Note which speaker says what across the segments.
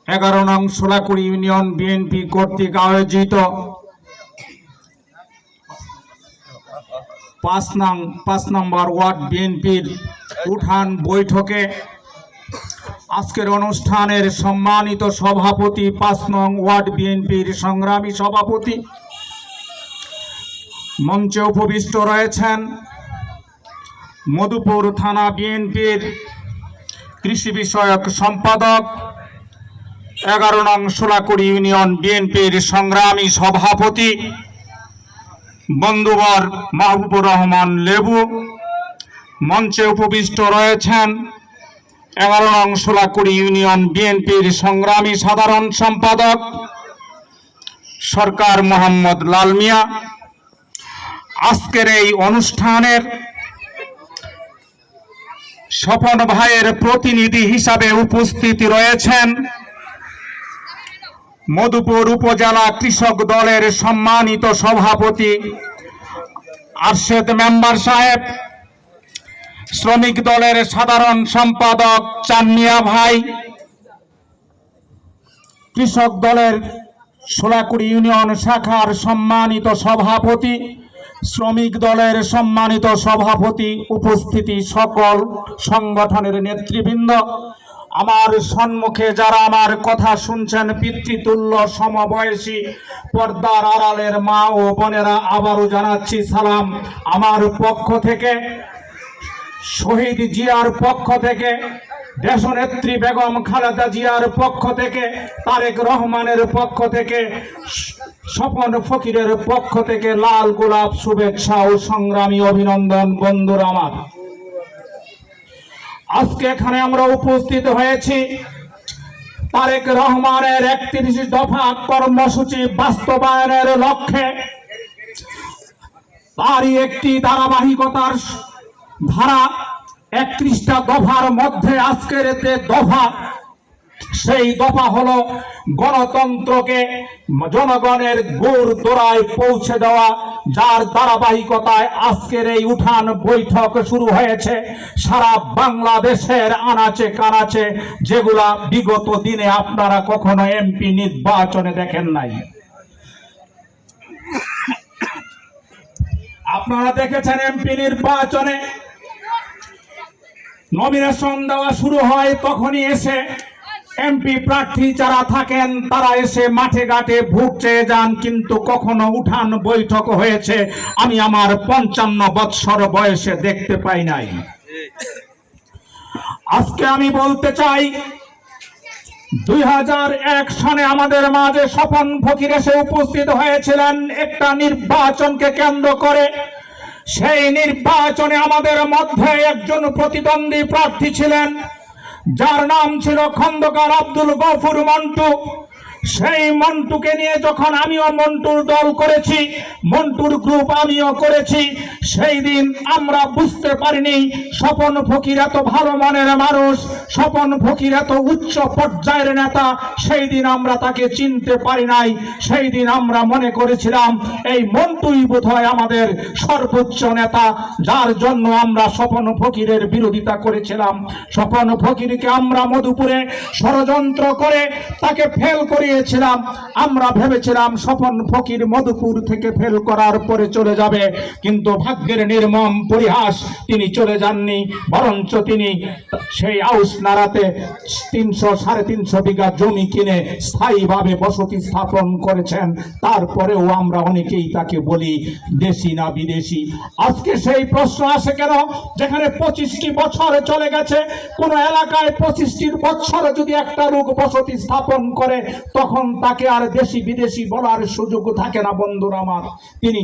Speaker 1: 11 নং সোলাকুড়ি union BNP কর্তৃক আয়োজিত 5 নম্বর ওয়ার্ড বিএনপির উঠান বৈঠকে আজকের অনুষ্ঠানের সম্মানিত সভাপতি 5 নং ওয়ার্ড বিএনপির সংগ্রামী সভাপতি মঞ্চে উপবিষ্ট রয়েছেন মধুপুর থানা বিএনপির কৃষি বিষয়ক সম্পাদক 11 নং সোলাকুড়ি ইউনিয়ন বিএনপির সংগ্রামী সভাপতি বন্ধুবর মাহবুবুর রহমান লেবু। মঞ্চে উপবিষ্ট রয়েছেন 11 নং সোলাকুড়ি ইউনিয়ন বিএনপির সংগ্রামী সাধারণ সম্পাদক সরকার মোহাম্মদ লাল মিয়া। আজকের এই অনুষ্ঠানের স্বপন ভাইয়ের প্রতিনিধি হিসাবে উপস্থিত রয়েছেন মধুপুর উপজেলা কৃষক দলের সম্মানিত সভাপতি আরশেদ মেম্বার সাহেব, শ্রমিক দলের সাধারণ সম্পাদক চান্নিয়া ভাই, কৃষক দলের সোলাকুড়ি ইউনিয়ন শাখার সম্মানিত সভাপতি, শ্রমিক দলের সম্মানিত সভাপতি, উপস্থিতি সকল সংগঠনের নেতৃবৃন্দ, আমার সম্মুখে যারা আমার কথা শুনছেন পিতৃতুল্য সমবয়সী পর্দার আড়ালের মা ও বোনেরা, আবারও জানাচ্ছি সালাম আমার পক্ষ থেকে, শহীদ জিয়ার পক্ষ থেকে, দেশনেত্রী বেগম খালেদা জিয়ার পক্ষ থেকে, তারেক রহমানের পক্ষ থেকে, স্বপন ফকিরের পক্ষ থেকে লাল গোলাপ শুভেচ্ছা ও সংগ্রামী অভিনন্দন। বন্ধুরা আমার, আজকে এখানে আমরা উপস্থিত হয়েছি তারেক রহমানের 31 দফা কর্মসূচি বাস্তবায়নের লক্ষ্যে। তারই একটি ধারাবাহিকতার ধারা 31টা দফার মধ্যে আজকের যে দফা, সেই দফা হলো গণতন্ত্রকে জনগণের গোড় দোড়ায় পৌঁছে দেওয়া, যার ধারাবাহিকতায় আজকের এই উঠান বৈঠক শুরু হয়েছে সারা বাংলাদেশের আনাচে কানাচে, যেগুলা বিগত দিনে আপনারা কখনো এমপি নির্বাচনে দেখেন নাই। আপনারা দেখেছেন এমপি নির্বাচনে নমিনেশন দেওয়া শুরু হয়, তখনই এসে এমপি প্রার্থী যারা থাকেন তারা এসে মাঠে ঘাটে ভোট চেয়ে যান, কিন্তু কখনো উঠান বৈঠক হয়েছে আমি আমার 55 বৎসর বয়সে দেখতে পাই নাই। আজকে আমি বলতে চাই 2001 সনে আমাদের মাঝে স্বপন ফকির এসে উপস্থিত হয়েছিলেন একটা নির্বাচনকে কেন্দ্র করে। সেই নির্বাচনে আমাদের মধ্যে একজন প্রতিদ্বন্দ্বী প্রার্থী ছিলেন যার নাম ছিল খন্দকার আব্দুল গফুর মন্টু। সেই মন্টুকে নিয়ে যখন আমিও মন্টুর দল করেছি, মন্টুর গ্রুপ আমিও করেছি, সেই দিন আমরা বুঝতে পারিনি স্বপন ফকির এত ভালো মনের মানুষ, স্বপন ফকির এত উচ্চ পর্যায়ের নেতা। সেই দিন আমরা তাকে চিনতে পারি নাই। সেই দিন আমরা মনে করেছিলাম এই মন্টুই বোধহয় আমাদের সর্বোচ্চ নেতা, যার জন্য আমরা স্বপন ফকিরের বিরোধিতা করেছিলাম। স্বপন ফকিরকে আমরা মধুপুরে ষড়যন্ত্র করে তাকে ফেল করিয়েছিলাম। আমরা ভেবেছিলাম স্বপন ফকির মধুপুর থেকে ফেল করার পরে চলে যাবে, কিন্তু ভাগ্যের নির্মম পরিহাস, তিনি চলে যাননি, বরঞ্চ তিনি সেই আউস নাড়াতে 300-350 বিঘা জমি কিনে স্থায়ীভাবে বসতি স্থাপন করেছেন। তারপরেও আমরা অনেকেই তাকে বলি দেশি না বিদেশি। আজকে সেই প্রশ্ন আসে কেন, যেখানে 25টি বছর চলে গেছে, কোন এলাকায় 25টি বছর যদি একটা লোক বসতি স্থাপন করে তখন তাকে আর দেশি বিদেশি বলার সুযোগ থাকে না। বন্ধুরা আমার, তিনি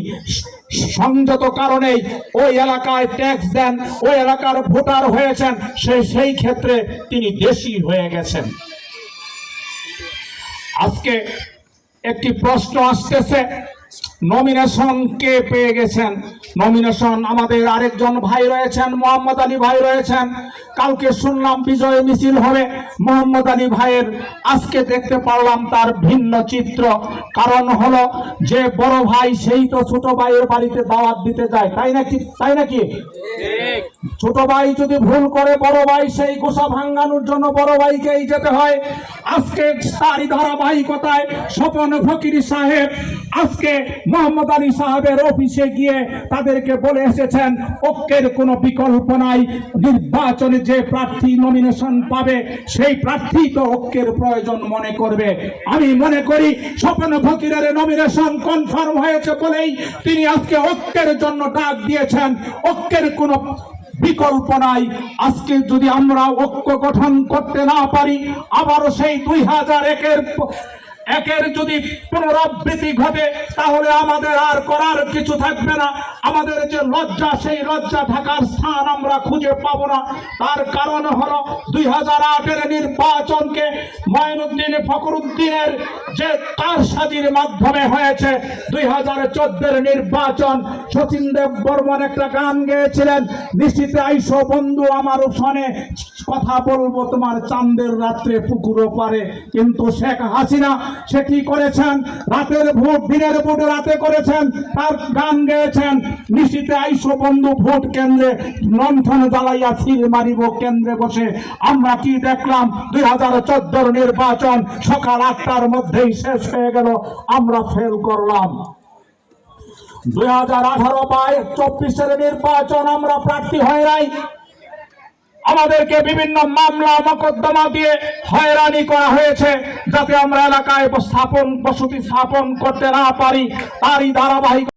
Speaker 1: সংযত কারণেই ওই এলাকায় ট্যাক্স দেন, ওই এলাকার ভোটার হয়েছেন, সেই ক্ষেত্রে তিনি দেশি হয়ে গেছেন। আজকে একটি প্রশ্ন আসতেছে, নমিনেশন কে পেয়ে গেছেন? নমিনেশন আমাদের আরেকজন ভাই রয়েছেন, মোহাম্মদ আলী ভাই রয়েছেন। কালকে শুনলাম বিজয় মিছিল হবে মোহাম্মদ আলী ভাইয়ের, আজকে দেখতে পারলাম তার ভিন্ন চিত্র। কারণ হলো যে বড় ভাই সেই তো ছোট ভাইয়ের বাড়িতে দাওয়াত দিতে যায়, তাই নাকি? ছোট ভাই যদি ভুল করে বড় ভাই সেই গোসা ভাঙ্গানোর জন্য বড় ভাইকেই যেতে হয়। আজকে তারই ধারাবাহিকতায় স্বপন ফকির সাহেব আজকে মোহাম্মদ আলী সাহেবের অফিসে গিয়ে তাদেরকে বলে এসেছেন ঐক্যের কোনো বিকল্প নাই, নির্বাচনে যে প্রার্থী নমিনেশন পাবে সেই প্রার্থী তো ঐক্যের প্রয়োজন মনে করবে। আমি মনে করি স্বপন ফকিরের নমিনেশন কনফার্ম হয়েছে বলেই তিনি আজকে ঐক্যের জন্য ডাক দিয়েছেন। ঐক্যের কোনো বিকল্প নাই। আজকে যদি আমরা ঐক্য গঠন করতে না পারি, আবারও সেই 2001-এর যদি পুনরাবৃত্তি ঘটে, তাহলে আমাদের আর করার কিছু থাকবে না। আমাদের যে লজ্জা, সেই লজ্জা ঢাকার স্থান আমরা খুঁজে পাবো না। তার কারণ হলো 2008-এর নির্বাচনকে মঈনুদ্দিন ফখরুদ্দিনের যে কারসাজির মাধ্যমে হয়েছে। 2014-এর নির্বাচন, শচীন দেব বর্মন একটা গান গেয়েছিলেন, নিশ্চিতে আইসো বন্ধু আমার শোনে, কথা বলবো তোমার চাঁদের রাত্রে পুকুরও পারে। কিন্তু শেখ হাসিনা সে কি করেছেন? রাতের ভোট দিনের ভোট রাতে করেছেন, তার গান গেয়েছেন, নিশ্চিতে আইসো বন্ধু ভোট কেন্দ্রে, লণ্ঠন জ্বালাইয়া ছিল মারিব কেন্দ্রে বসে। আমরা কি দেখলাম? 2014-এর নির্বাচন সকাল 8টার মধ্যেই শেষ হয়ে গেল, আমরা ফেল করলাম। 2018-24-এর নির্বাচন আমরা প্রার্থী হয়ে নাই, আমাদেরকে বিভিন্ন মামলা মোকদ্দমা দিয়ে হয়রানি করা হয়েছে যাতে আমরা এলাকায় বসতি স্থাপন করতে না পারি। তারই ধারাবাহিক